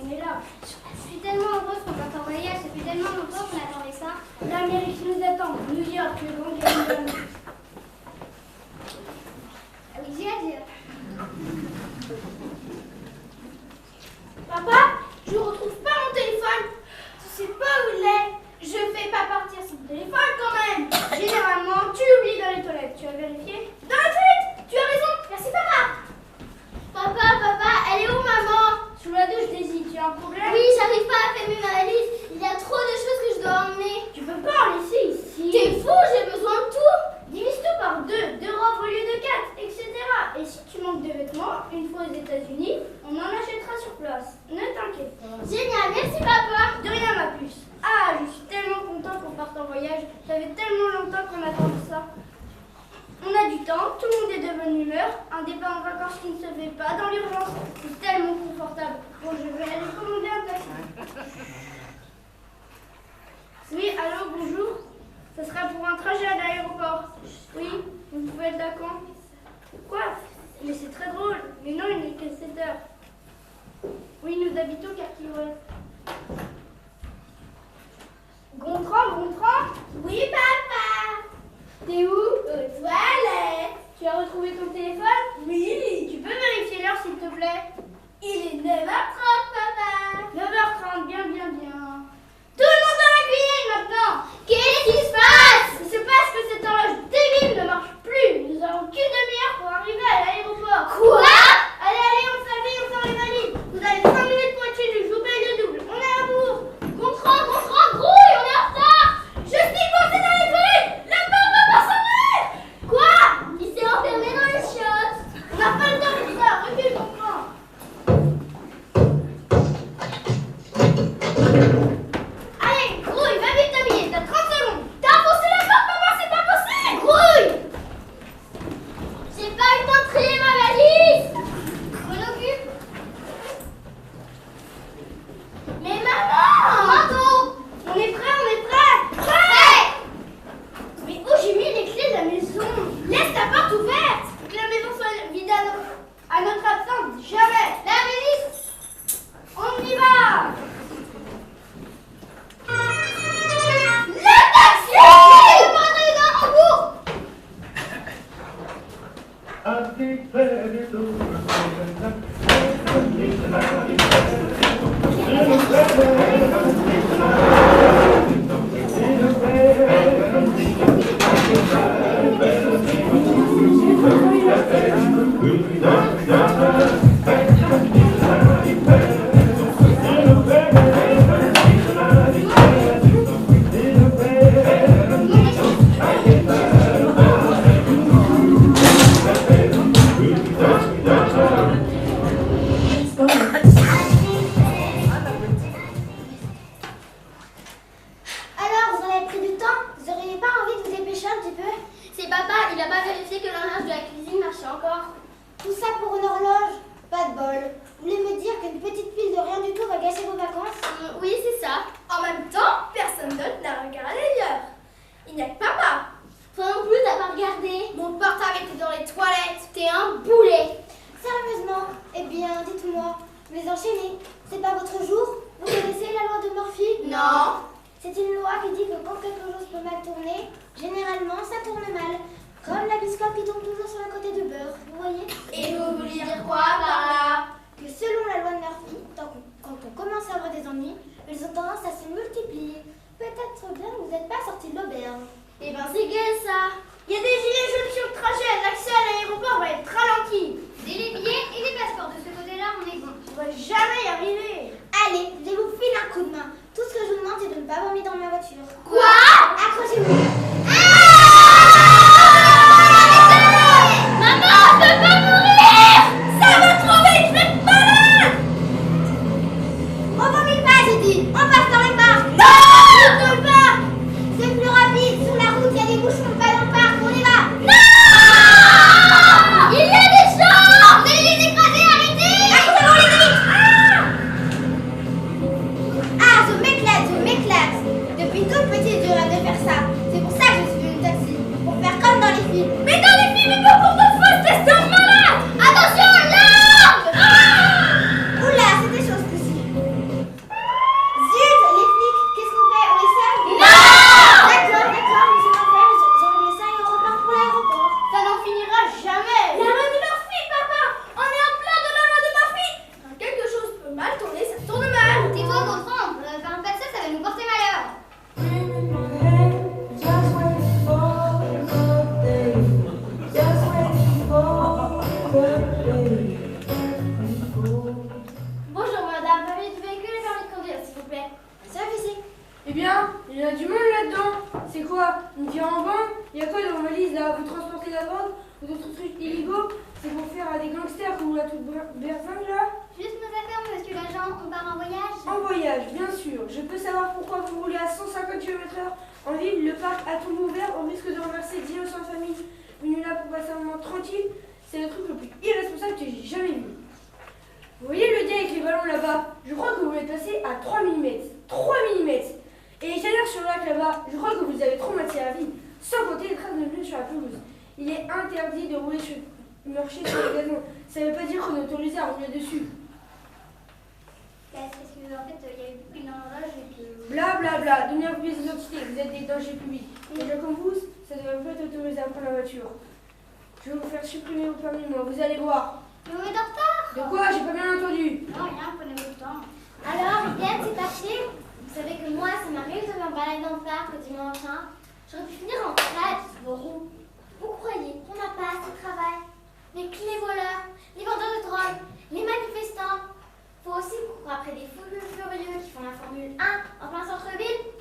on est là. Je suis tellement heureuse qu'on part en voyage, ça fait tellement longtemps qu'on attendait ça. L'Amérique nous attend, New York, le grand gamin. Ah oui, j'ai à dire. Papa, je retrouve pas mon téléphone. Tu sais pas où il est. Je fais pas partir son téléphone quand même. Généralement, tu l'oublies dans les toilettes. Tu as vérifié? Dans les toilettes. Tu as raison. Merci papa. Papa, elle est où maman? Sous la douche, Daisy. Tu as un problème? Oui, j'arrive pas à fermer ma valise. Il y a trop de choses que je dois emmener. Tu peux pas en laisser ici. T'es fou, j'ai besoin de tout. Divise tout par 2 robes au lieu de 4, etc. Et si tu manques de vêtements, une fois aux États-Unis, on en achètera sur place. Ne t'inquiète pas. Génial, merci papa. De rien ma puce. Ah, je suis tellement contente qu'on parte en voyage. Ça fait tellement longtemps qu'on attendait ça. On a du temps, tout le monde est de bonne humeur. Un départ en vacances qui ne se fait pas dans l'urgence. C'est tellement confortable. Bon, je vais aller commander un taxi. Oui, allô, bonjour. Ça sera pour un trajet à l'aéroport. Oui, vous pouvez être d'accord. Quoi? Mais c'est très drôle. Mais non, il n'est que 7 heures. Oui, nous habitons quartier ouest. Gontran? Oui, papa. T'es où? Aux toilettes. Tu as retrouvé ton téléphone? Oui. Tu peux vérifier l'heure, s'il te plaît? Il est 9h30, papa. 9h30, bien. Tout le monde dans la cuisine maintenant. Qu'est-ce qui se passe? Il se passe que cette horloge débile ne marche plus. Nous avons qu'une demi-heure pour arriver à l'aéroport. Quoi? Allez, on s'habille, on sort les valises. Vous avez 5 minutes pour être chez nous, je vous paye le double. On est à bourg. Gontran, grouille, on est en retard. Je suis coincé dans les toilettes. La porte va pas s'ouvrir. Quoi? Il s'est enfermé dans les chiottes. On n'a pas le temps de ça, recule, Gontran. Allez, grouille, va vite t'habiller, t'as 30 secondes. T'as enfoncé la porte, maman, c'est pas possible. Grouille. J'ai pas eu le temps de trier ma valise. Je m'en occupe. Mais maman! Manteau! On est prêt! Prêt! Mais où j'ai mis les clés de la maison? Laisse ta porte ouverte! Que la maison soit vide à notre absence, jamais! La valise! On y va! Le taxi! Le bordel est dans Hambourg! Alors, vous en avez pris du temps? Vous auriez pas envie de vous dépêcher un petit peu? C'est papa, il a pas vérifié que l'horloge de la cuisine marchait encore. Tout ça pour une horloge? Pas de bol. Vous voulez me dire qu'une petite pile de rien du tout va gâcher vos vacances? Oui, c'est ça. En même temps, personne d'autre n'a regardé l'heure. Il n'y a que papa. Toi non plus, t'as pas regardé. Mon portable était dans les toilettes. T'es un boulet. Sérieusement? Eh bien, dites-moi, vous les enchaînez. C'est pas votre jour? Vous connaissez la loi de Murphy? Non. C'est une loi qui dit que quand quelque chose peut mal tourner, généralement ça tourne mal. Comme la biscotte qui tombe toujours sur le côté du beurre, vous voyez? Et vous voulez dire quoi par là? Que selon la loi de Murphy, quand on commence à avoir des ennuis, ils ont tendance à se multiplier. Peut-être bien que vous n'êtes pas sorti de l'auberge. Eh ben c'est gai ça. Il y a des gilets jaunes sur le trajet, l'accès à l'aéroport va être ralenti. Dès les billets et les passeports, de ce côté-là on est bon. On va jamais y arriver. Allez, je vais vous filer un coup de main. Tout ce que je vous demande c'est de ne pas vomir dans ma voiture. Quoi? Accrochez-vous. Maman, on peut pas mourir. Ça va trop vite, je vais être malade. On vomit pas, j'ai dit. On passe dans les parcs. Non, dans le parc. C'est plus rapide. Sur la route, il y a des bouchons, pas dans le parc. On y va. Non. Il y a des gens. Vous allez les écraser, arrêtez. Arrêtez, on les évite. Ah, je m'éclate. Depuis tout petit, je Il y a du monde là-dedans. C'est quoi? Une pierre en banc? Il y a quoi dans vos valises là? Vous transportez la drogue ou d'autres trucs illégaux? C'est pour faire à des gangsters comme la toute berzingue là? Juste nos affaires, monsieur l'agent, on part en voyage. En voyage, bien sûr. Je peux savoir pourquoi vous roulez à 150 km/h en ville, le parc à tout ouvert, au risque de renverser 10 innocentes familles venues là pour passer un moment tranquille. C'est le truc le plus irresponsable que j'ai jamais vu. Vous voyez le dé avec les ballons là-bas? Je crois que vous l'êtes passé à 3 mm. 3 mm. Et les chaleurs sur le lac là-bas, je crois que vous avez traumatisé la vie, sans compter les traces de pluie sur la pelouse. Il est interdit de rouler marcher sur le gazon. Ça ne veut pas dire qu'on est autorisé à rouler dessus. Parce que en fait, il y a eu beaucoup d'horloge et que... Bla bla bla, donnez un peu des identités, vous êtes des dangers publics. Les gens comme vous, ça ne devrait pas être autorisé à prendre la voiture. Je vais vous faire supprimer vos permis, moi, vous allez voir. Mais on est en retard. De quoi? J'ai pas bien entendu. Non, rien, prenez votre temps. Alors, hier, c'est passé. Vous savez que moi, ça m'arrive de me balader dans le parc le dimanche. J'aurais pu finir en crèche, vos roues. Vous croyez qu'on n'a pas assez de travail? Mais que les voleurs, les vendeurs de drogue, les manifestants. Faut aussi courir après des fous furieux qui font la Formule 1 en plein centre-ville.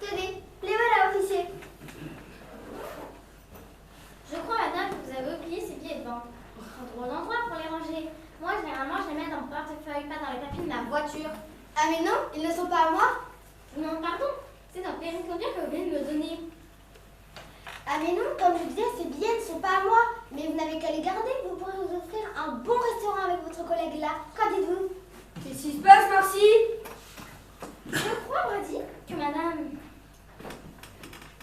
Tenez, les voilà, officier. Je crois, madame, que vous avez oublié ces billets de banque. Un drôle d'endroit pour les ranger. Moi, généralement, je les mets dans le portefeuille, pas dans les papiers de la voiture. Ah, mais non, ils ne sont pas à moi. Non, pardon, c'est dans le permis de conduire que vous venez de me donner. Ah, mais non, comme je disais, ces billets ne sont pas à moi. Mais vous n'avez qu'à les garder, vous pourrez vous offrir un bon restaurant avec votre collègue là. Qu'en dites-vous? Qu'est-ce qui se passe, Marcy? Je crois, Brody, que madame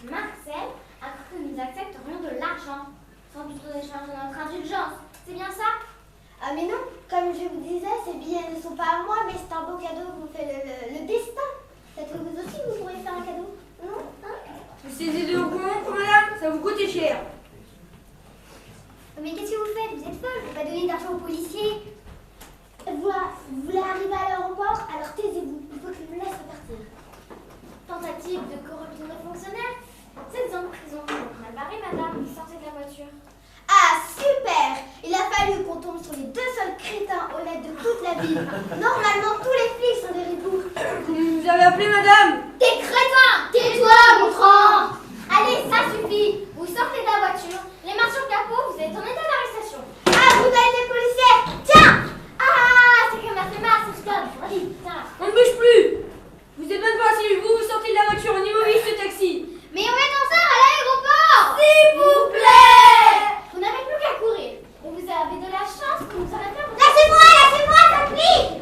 Marcel a cru que nous accepterions de l'argent, sans doute en échange de notre indulgence. C'est bien ça? Ah mais non, comme je vous disais, ces billets ne sont pas à moi, mais c'est un beau cadeau que vous fait le destin. Peut-être que vous aussi, vous pourriez faire un cadeau, non? Vous saisissez de vos comptes, madame? Ça vous coûte cher. Mais qu'est-ce que vous faites? Vous êtes folle, vous ne pouvez pas donner d'argent aux policiers. Voilà, vous voulez arriver à l'aéroport, alors taisez-vous, il faut que je vous laisse partir. Tentative de corruption de fonctionnaire? 7 ans de prison. Mal barré, madame, sortez de la voiture. Ah, super! Il a fallu qu'on tombe sur les 2 seuls crétins honnêtes de toute la ville. Normalement, tous les flics sont des ripoux. Vous avez appelé, madame? Des crétins! Tais-toi, montrant! Allez, ça suffit! Vous sortez de la voiture, les mains sur le capot, vous êtes en état d'arrestation. Ah, brutalité policière! Tiens! Ah, c'est que m'a fait mal, c'est stop. Allez, tiens. On ne bouge plus! Vous êtes même pas assis, vous sortez de la voiture, on immobilise ce taxi! Mais on est en retard à l'aéroport! S'il vous plaît! Vous n'avez plus qu'à courir. Et vous avez de la chance que nous arrêtons. Laissez-moi, ça plie!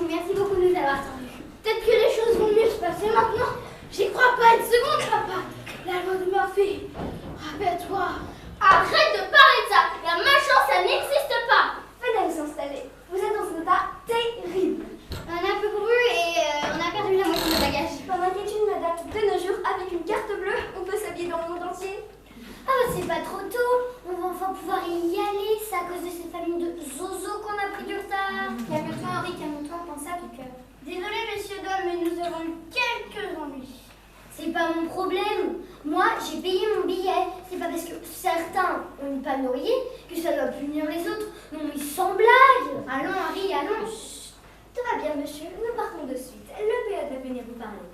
Merci beaucoup de nous avoir attendus. Peut-être que les choses vont mieux se passer maintenant. J'y crois pas une seconde, papa. La loi de Murphy. Rappelle-toi. Arrête de parler de ça. La malchance, ça n'existe pas. Venez vous installer. Vous êtes dans un état terrible. On a un peu couru et on a perdu la moitié de nos bagages. Pas d'inquiétude, madame. De nos jours, avec une carte bleue, on peut s'habiller dans le monde entier. Ah bah c'est pas trop tôt. On va enfin pouvoir y aller. C'est à cause de cette famille de zozo qu'on a pris du retard. Calme-toi, Henri, calme-toi, pense à ton cœur. Désolé, monsieur Dom, mais nous avons eu quelques ennuis. C'est pas mon problème. Moi, j'ai payé mon billet. C'est pas parce que certains ont une panne d'oreiller que ça doit punir les autres. Non, mais sans blague. Allons, Henri, allons. Chut. Tout va bien, monsieur. Nous partons de suite. Le PA va venir vous parler.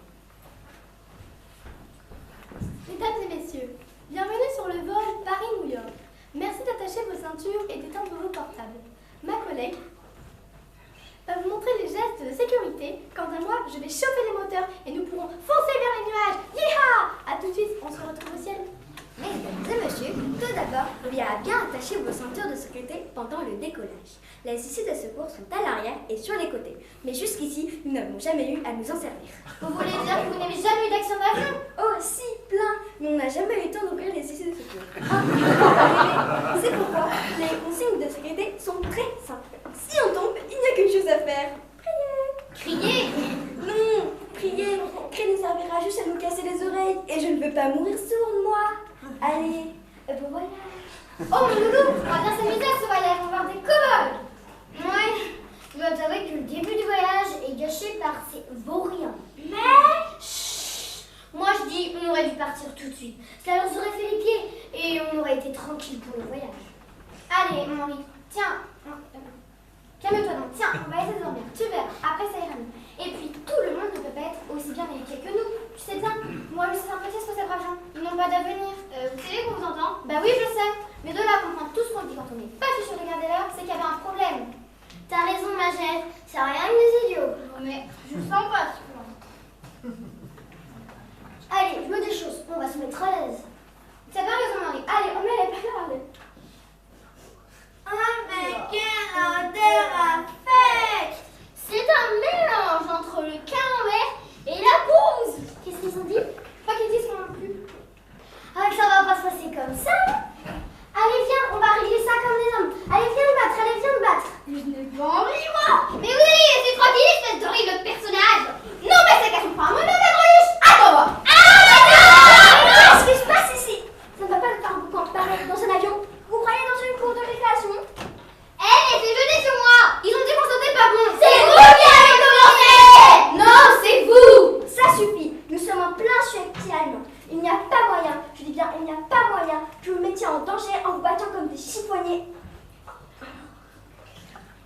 Mesdames et messieurs, bienvenue sur le vol Paris-New York. Merci d'attacher vos ceintures et d'éteindre vos portables. Ma collègue va vous montrer les gestes de sécurité. Quant à moi, je vais chauffer les moteurs et nous pourrons foncer vers les nuages. Yeeha! A tout de suite, on se retrouve au ciel. Mesdames et messieurs, tout d'abord, il y a bien attaché attachez vos ceintures de sécurité pendant le décollage. Les issues de secours sont à l'arrière et sur les côtés. Mais jusqu'ici, nous n'avons jamais eu à nous en servir. Vous voulez dire que vous n'avez jamais eu d'accident d'avion? Oh, si, plein. Mais on n'a jamais eu le temps d'ouvrir les issues de secours. C'est pourquoi les consignes de sécurité sont très simples. Si on tombe, il n'y a qu'une chose à faire. Crier? Non, prier. Crier nous servira juste à nous casser les oreilles. Et je ne veux pas mourir sourde, moi. Allez, bon voyage. Oh mon loulou, on va bien s'amuser à ce voyage, on va voir des cow-boys. Ouais, je dois t'avouer que le début du voyage est gâché par ces vauriens. Mais, chut, moi je dis, on aurait dû partir tout de suite. Cela nous aurait fait les pieds et on aurait été tranquille pour le voyage. Allez, mon Henri, tiens, calme-toi donc, tiens, on va essayer de dormir, tu verras, après ça ira mieux. Et puis, tout le monde ne peut pas être aussi bien éduqué que nous, tu sais bien. Moi, je sais un peu ce que ces braves gens, ils n'ont pas d'avenir. Vous savez qu'on vous entend? Bah oui, je sais. Mais de là à comprendre tout ce qu'on dit quand on n'est pas sûr de garder l'heure, c'est qu'il y avait un problème. T'as raison, Magette, c'est rien que des idiots. Mais je sens pas ce point. Allez, je me déchausse, on va se mettre à l'aise. T'as bien raison, Marie. Allez, on met les placards à l'aise. Mais quel affect! C'est un mélange entre le camembert et la bouse. Qu'est-ce qu'ils ont dit? Pas qu'ils disent qu'on n'a plus. Ah, ça va pas se passer comme ça. Allez, viens, on va régler ça comme des hommes. Allez, viens me battre, allez, viens me battre. Je n'ai pas envie, moi. Mais oui, c'est tranquille, espèce d'horrible personnage. Non, mais c'est qu'à son point, moi, non, la greluche. Attends-moi. Qu'est-ce qui se passe ici? Ça ne va pas le faire beaucoup pareil dans un avion. Vous croyez dans une cour de récréation? Eh, mais c'est jeté sur moi. Ils ont dit qu'on sautait pas bon. C'est vous qui avez commencé. Non, c'est vous. Ça suffit. Nous sommes en plein chantier allemand. Il n'y a pas moyen, je dis bien, il n'y a pas moyen que vous mettiez en danger en vous battant comme des chiffonniers.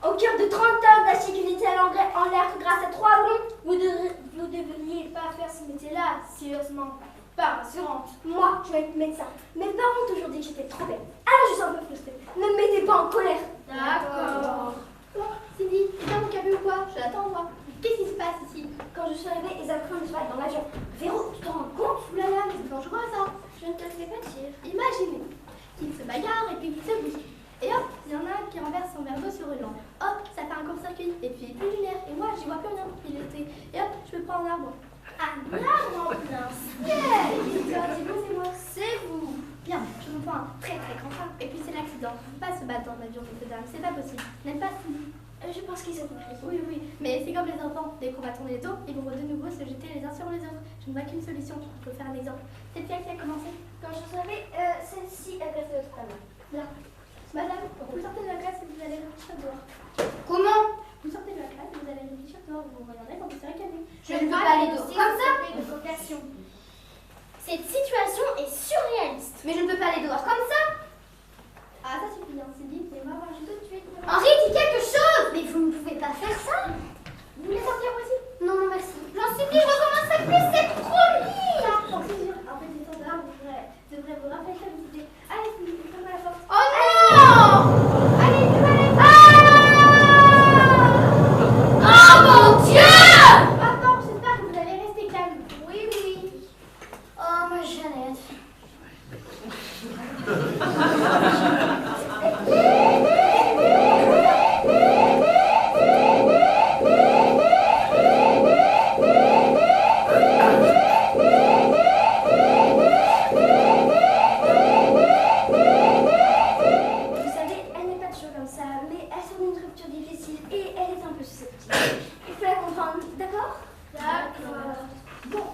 Au cœur de 30 tonnes d'acier unitaire en l'air grâce à 3 bombes, vous ne devriez pas faire ce métier-là, sérieusement. Pas rassurante. Moi, je vais être médecin. Mes parents ont toujours dit que j'étais trop belle. Alors je suis un peu frustrée. Ne me mettez pas en colère. D'accord. Bon, Cindy, c'est bien mon café ou quoi? Je l'attends, moi. Qu'est-ce qui se passe ici? Quand je suis arrivée, ils avaient pris une cheval dans l'avion. Véro, tu t'en rends compte? Oulala, mais c'est dangereux ça. Je ne te le fais pas dire. Imaginez qu'ils se bagarrent et puis qu'ils se bousculent. Et hop, il y en a un qui renverse son verre d'eau sur une lampe. Hop, ça fait un court-circuit. Et puis plus lumière. Et moi, j'y vois plus rien pour piloter. Et hop, je me prends un arbre. Un arbre en plein ciel. Dis-moi, c'est moi. C'est vous. Bien, je me prends un très très grand arbre. Et puis c'est l'accident. Faut pas se battre dans l'avion, messieurs dames. C'est pas possible. N'aime pas Cindy. Je pense qu'ils ont compris. Oui, oui, mais c'est comme les enfants. Dès qu'on va tourner les dos, ils vont de nouveau se jeter les uns sur les autres. Je ne vois qu'une solution. Je peux faire un exemple. C'est Pierre qui a commencé. Quand je savais, celle-ci a resté autre part. Là. Madame, vous sortez de la classe et vous allez réfléchir dehors. Comment? Vous sortez de la classe et vous allez réfléchir dehors. Vous regarderez quand vous serez calmé. Je ne peux pas aller dehors comme ça. De vocation. Cette situation est surréaliste. Mais je ne peux pas aller dehors comme ça. Ah, ça suffit, hein, c'est dit. Et moi, je vais tout de suite. Henri, dis quelque chose. Mais vous ne pouvez pas faire ça. Vous voulez sortir aussi? Non, non, merci. J'en supplie, je recommencerai plus, c'est promis. Pour c'est sûr. En fait, les dehors, vous devrez vous rafraîchir une idée. Allez, fermez la porte. Oh non. Allez, tu vas aller. Oh mon Dieu. Pardon, j'espère que vous allez rester calme. Oui, oui, oui. Oh ma Jeannette. Vous savez, elle n'est pas toujours comme ça, mais elle sort d'une rupture difficile et elle est un peu susceptible. Il faut la comprendre, d'accord? D'accord. Bon.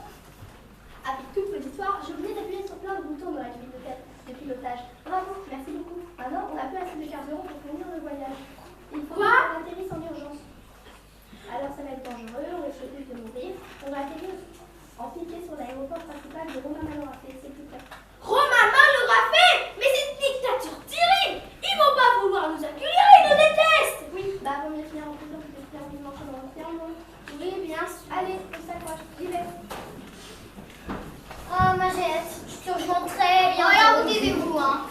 Avec toute votre histoire, je venais d'appuyer sur plein de boutons dans la grille de pilotage. Bravo, merci beaucoup. Maintenant, on n'a plus assez de carburant pour finir le voyage. Il faut qu'on atterrisse en urgence. Alors, ça va être dangereux, on risque plus de mourir. On va atterrir en piqué sur l'aéroport principal de Romain Malorafé, c'est plus clair. Romain Malorafé! Mais c'est une dictature terrible! Ils vont pas vouloir nous accueillir, ils nous détestent! Oui, bah, vaut mieux finir en prison que de finir vivement comme un enfermement. Oui, bien sûr. Allez, on s'accroche, j'y vais. Oh ma Jeannette, je te rejoins très bien. Alors vous taisez-vous, hein.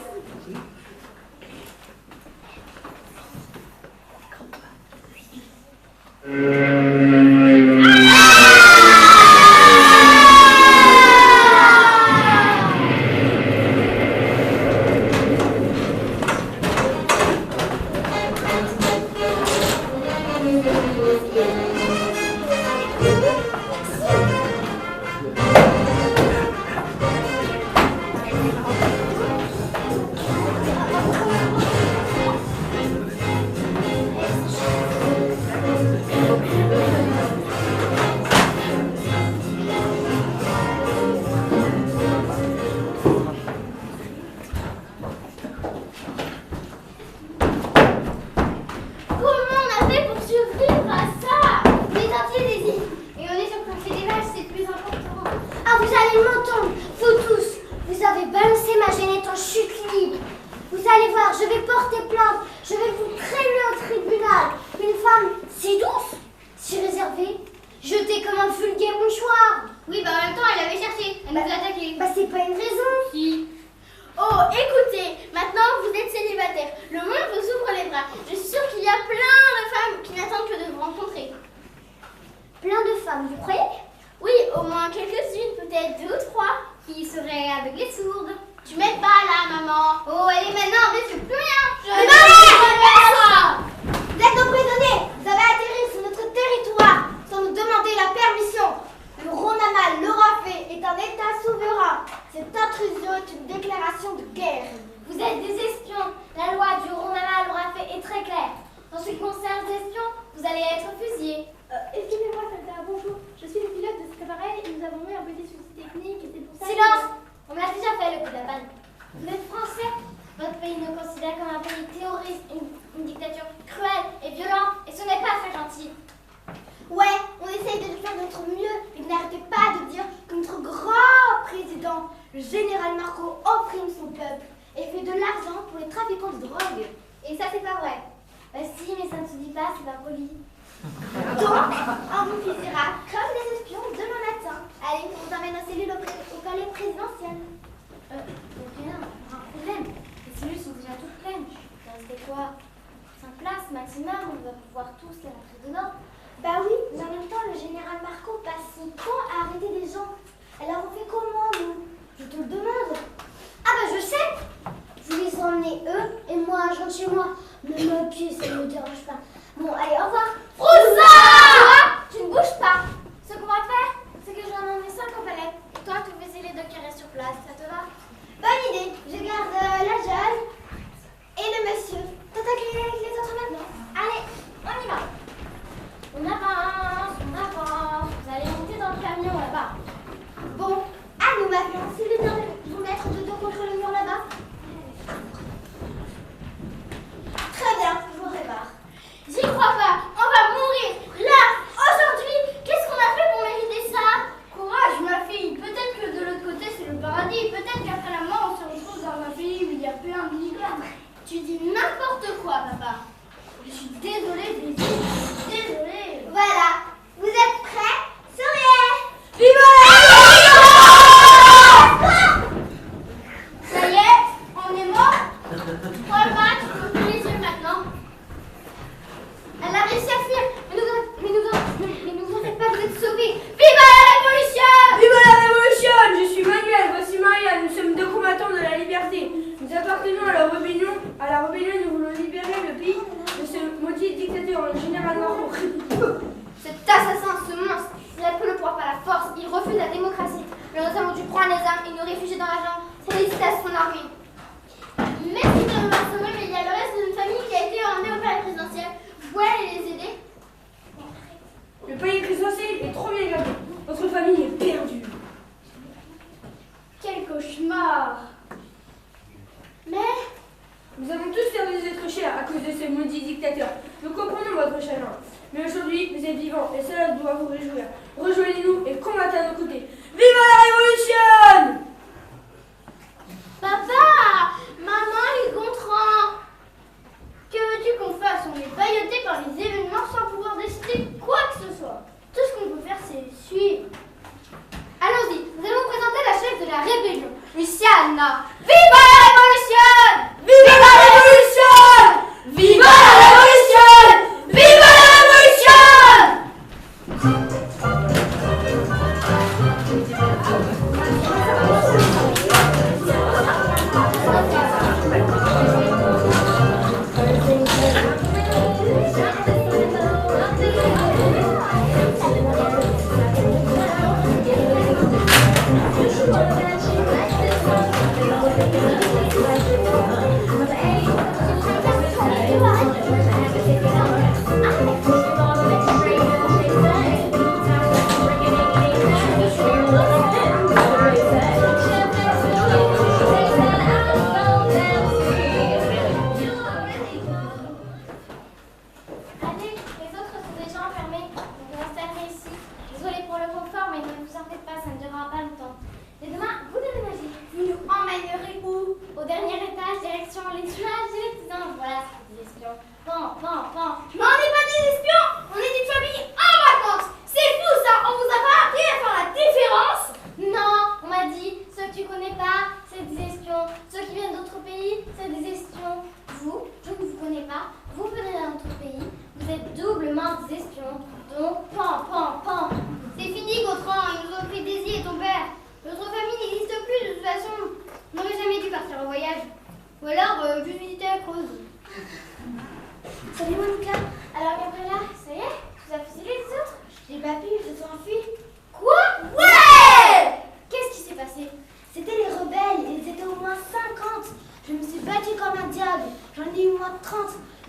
enfuis. Quoi? Ouais! Qu'est-ce qui s'est passé? C'était les rebelles, ils étaient au moins 50. Je me suis battue comme un diable, j'en ai eu moins de 30.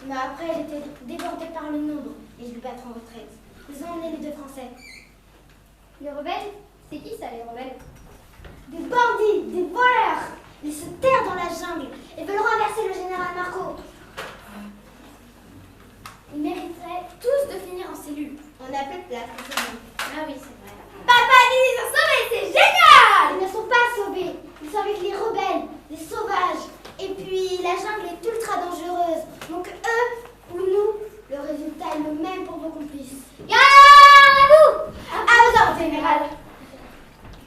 Mais après, j'étais débordée par le nombre et je dû battre en retraite. Ils ont emmené les 2 Français. Les rebelles? C'est qui ça, les rebelles? Des bandits, des voleurs. Ils se terrent dans la jungle et veulent renverser le général Marco. Ils mériteraient tous de finir en cellule. On n'a plus de place, c'est bon. Ah oui, c'est vrai. Papa dit ils sont sauvés, c'est génial! Ils ne sont pas sauvés. Ils sont avec les rebelles, les sauvages. Et puis, la jungle est ultra dangereuse. Donc, eux ou nous, le résultat est le même pour vos complices. Garde à vous! À vos ordres, général.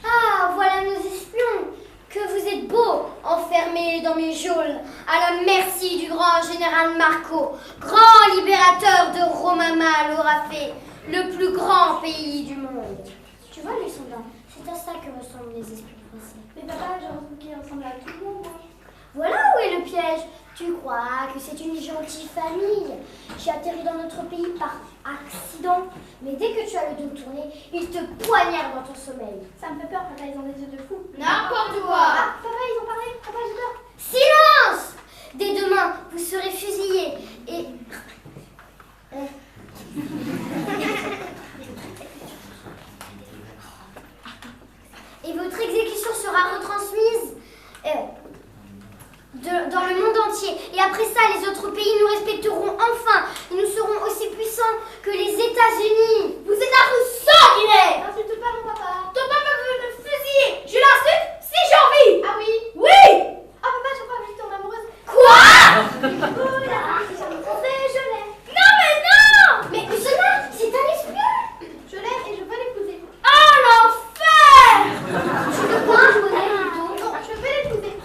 Ah, voilà nos espions. Que vous êtes beaux, enfermés dans mes geôles, à la merci du grand général Marco, grand libérateur de Romama l'Orafé, le plus grand pays du monde. Tu vois les soldats, c'est à ça que ressemblent les espions français. Mais papa, j'ai entendu qu'ils ressemblent à tout le monde. Hein. Voilà où est le piège. Tu crois que c'est une gentille famille qui atterrit dans notre pays par accident, mais dès que tu as le dos tourné, ils te poignardent dans ton sommeil. Ça me fait peur, papa, ils ont des yeux de fou. N'importe quoi. Ah, papa, ils ont parlé. Papa, j'ai peur. Silence! Dès demain, vous serez fusillés et... Et votre exécution sera retransmise dans le monde entier. Et après ça, les autres pays nous respecteront enfin. Et nous serons aussi puissants que les États-Unis. Vous êtes un vous sanguinaire! N'insulte pas mon papa. Ton papa veut me fusiller. Je l'insulte si j'ai envie. Ah oui. Oui! Ah papa, je crois que je tombe amoureuse. Quoi? Oh là, c'est jamais français, je l'aime. Non mais non! Mais cela, c'est un espion! Je l'aime et je veux l'épouser. Oh l'enfer! Tu veux pas un modèle plutôt? Non, je veux l'épouser.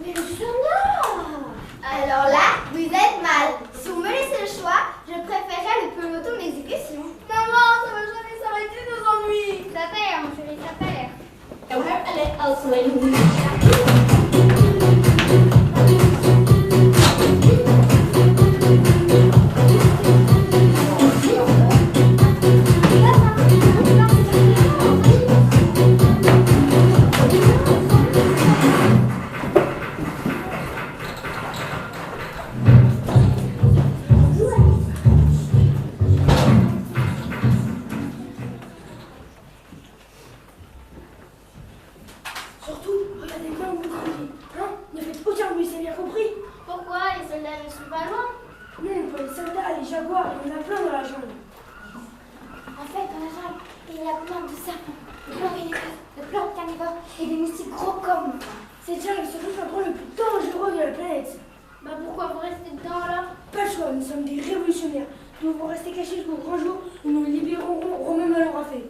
Mais Luciana! Alors là, vous êtes mal. Si vous me laissez le choix, je préférerais le peloton d'exécution. Maman, ça va jamais s'arrêter nos ennuis. Ça fait, mon chéri, ça fait. Surtout, regardez bien où vous travaillez. Hein? Ne faites aucun bruit, c'est bien compris? Pourquoi les soldats ne sont pas loin? Même pour les soldats, les jaguars, il y en a plein dans la jungle. En fait, dans la jungle, il y a plein de serpents, de plantes vénéneuses, de plantes carnivores et des moustiques gros comme moi. Cette jungle est surtout l'endroit le plus dangereux de la planète. Bah pourquoi vous restez dedans alors? Pas le choix, nous sommes des révolutionnaires. Nous devons rester cachés jusqu'au grand jour où nous libérerons Romain Malorafé.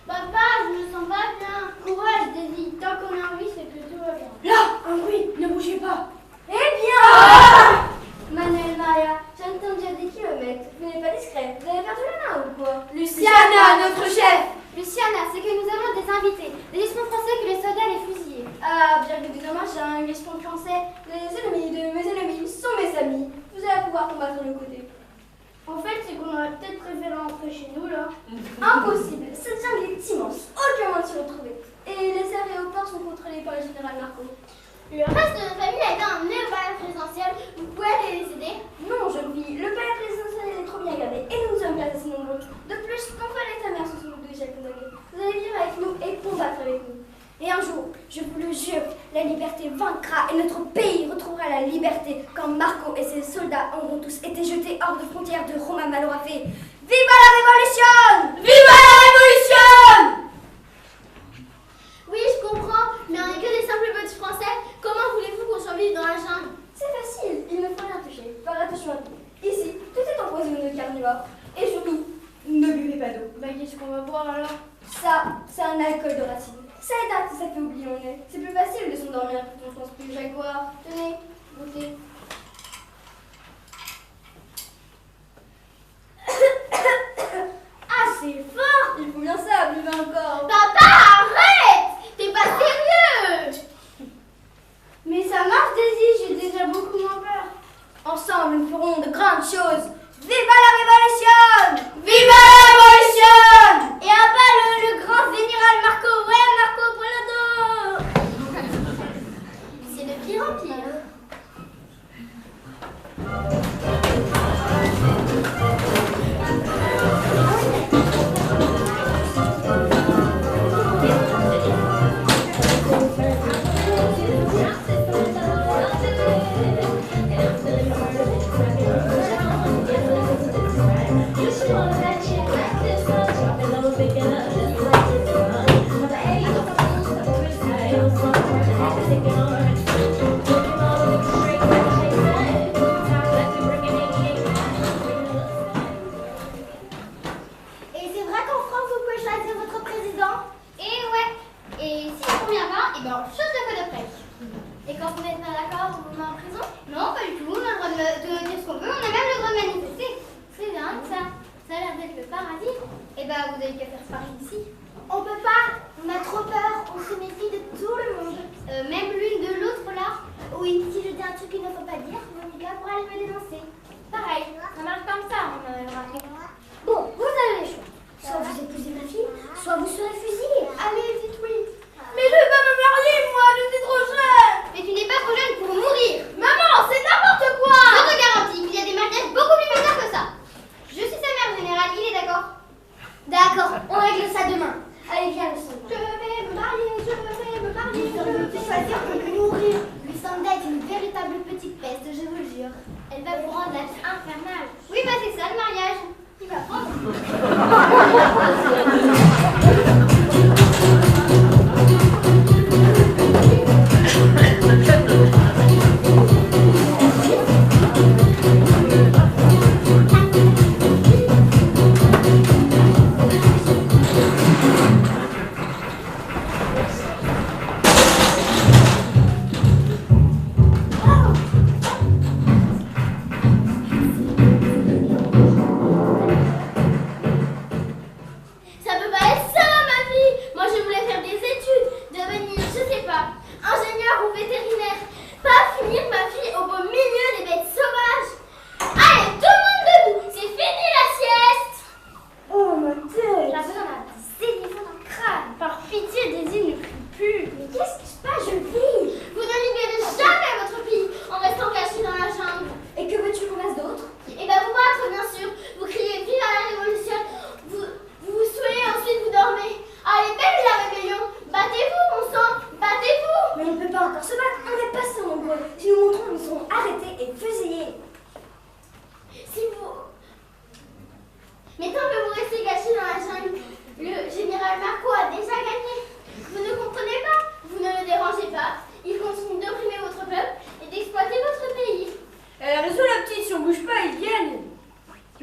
Papa, je me sens pas bien. Courage, Daisy. Tant qu'on est en vie, c'est que tout va bien. Là, un bruit, ne bougez pas. Eh bien! Manuel, Maria, j'entends déjà des kilomètres. Vous n'êtes pas discret. Vous avez perdu la main ou quoi? Luciana, notre chef! Luciana, c'est que nous avons des invités. Des espions français que les soldats les fusillés. Ah, bien que des hommages à un espion français, les ennemis de mes ennemis sont mes amis. Vous allez pouvoir combattre de l'autre côté. En fait, c'est qu'on aurait peut-être préféré rentrer chez nous là. Impossible, cette jungle est immense, aucun moyen de s'y retrouver. Et les aéroports sont contrôlés par le général Marco. Le reste de notre famille a été emmené au palais présidentiel. Vous pouvez aller les aider? Non, jeune fille, le palais présidentiel est trop bien gardé et nous sommes pas assez nombreux. De plus, quand Fred et ta mère se sont déjà condamnés, vous allez vivre avec nous et combattre avec nous. Et un jour, je vous le jure, la liberté vaincra et notre pays retrouvera la liberté quand Marco et ses soldats auront tous été jetés hors de frontières de Romain Malorafé. Viva la révolution! Viva la révolution! Oui, je comprends, mais on n'est que des simples petits français. Comment voulez-vous qu'on survive dans la jungle? C'est facile, il ne faut rien toucher. Faire attention à tout. Ici, tout est empoisonné de carnivores. Et surtout, ne buvez pas d'eau. Bah qu'est-ce qu'on va boire alors? Ça, c'est un alcool de racine. Ça aide, ça fait oublier on est. C'est plus facile de s'endormir quand on pense plus. Jaguar, tenez, goûtez. Ah, c'est fort! Il faut bien ça, buvez encore. Papa, arrête! T'es pas sérieux? Mais ça marche, Daisy, j'ai déjà beaucoup moins peur. Ensemble, nous ferons de grandes choses. Viva la révolution! Viva la révolution! Eh ben, vous avez qu'à faire Paris d'ici. On peut pas, on a trop peur, on se méfie de tout le monde. Même l'une de l'autre là. Oui, si je dis un truc qu'il ne faut pas dire, Monica pourra aller me dénoncer. Pareil, ça marche comme ça, on en a rappelé. Bon, vous avez le choix. Soit vous épousez ma fille, soit vous serez fusillée. Allez, dites oui. Mais je vais pas me marier, moi, je suis trop jeune. Mais tu n'es pas trop jeune pour mourir. Maman, c'est n'importe quoi. Je te garantis qu'il y a des mariages beaucoup plus médiocres que ça. Je suis sa mère générale, il est d'accord? D'accord, on règle ça demain. Allez, viens, Lucinda. Je vais me marier, je vais me marier. Je veux plus choisir que de mourir. Lucinda est une véritable petite peste, je vous le jure. Elle va vous rendre la vie infernale. Oui, bah c'est ça le mariage. Il va prendre. Ça peut pas être ça, ma fille. Moi, je voulais faire des études, devenir, je sais pas, ingénieur ou vétérinaire. Pas finir ma fille au beau milieu des bêtes sauvages. Allez, tout le monde debout. C'est fini la sieste. Oh ma tête! J'avais besoin d'un saignement dans le crâne. Par pitié, Daisy ne crie plus. Mais qu'est-ce qui se passe, jeune fille? Vous ne libérez jamais votre fille en restant cachée dans la jungle. Et que veux-tu qu'on fasse d'autre? Et ben vous battre, bien sûr. Vous criez vive à la révolution. Vous soyez, ensuite vous dormez. Allez, belle la rébellion. Battez-vous, mon sang. Battez-vous. Mais on ne peut pas encore se battre, on n'est pas si nombreux. Si nous montrons, nous serons arrêtés et fusillés. Si vous... Mais tant que vous restez cachés dans la jungle, le général Marco a déjà gagné. Vous ne comprenez pas. Vous ne le dérangez pas. Il continue d'opprimer votre peuple et d'exploiter votre pays. Elle a raison, la petite, si on bouge pas, ils viennent.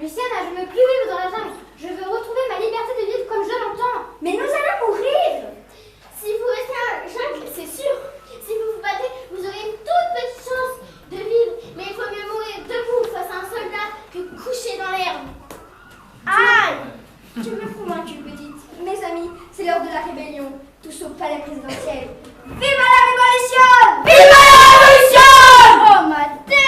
Luciana, je ne veux plus vivre dans la jungle. Je veux retrouver ma liberté de vivre comme je l'entends. Mais nous allons mourir. Si vous restez à la jungle, c'est sûr. Si vous vous battez, vous aurez une toute petite chance de vivre. Mais il faut mieux mourir debout face à un soldat que couché dans l'herbe. Aïe! Tu me convaincue, petite. Mes amis, c'est l'heure de la rébellion. Tous au palais présidentiel. Vive la révolution! Vive la révolution! Oh, ma tête!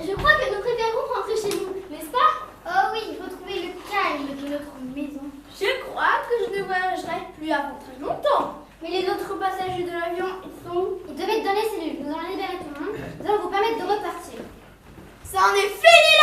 Je crois que nous préférons rentrer chez nous. Le C'en est fini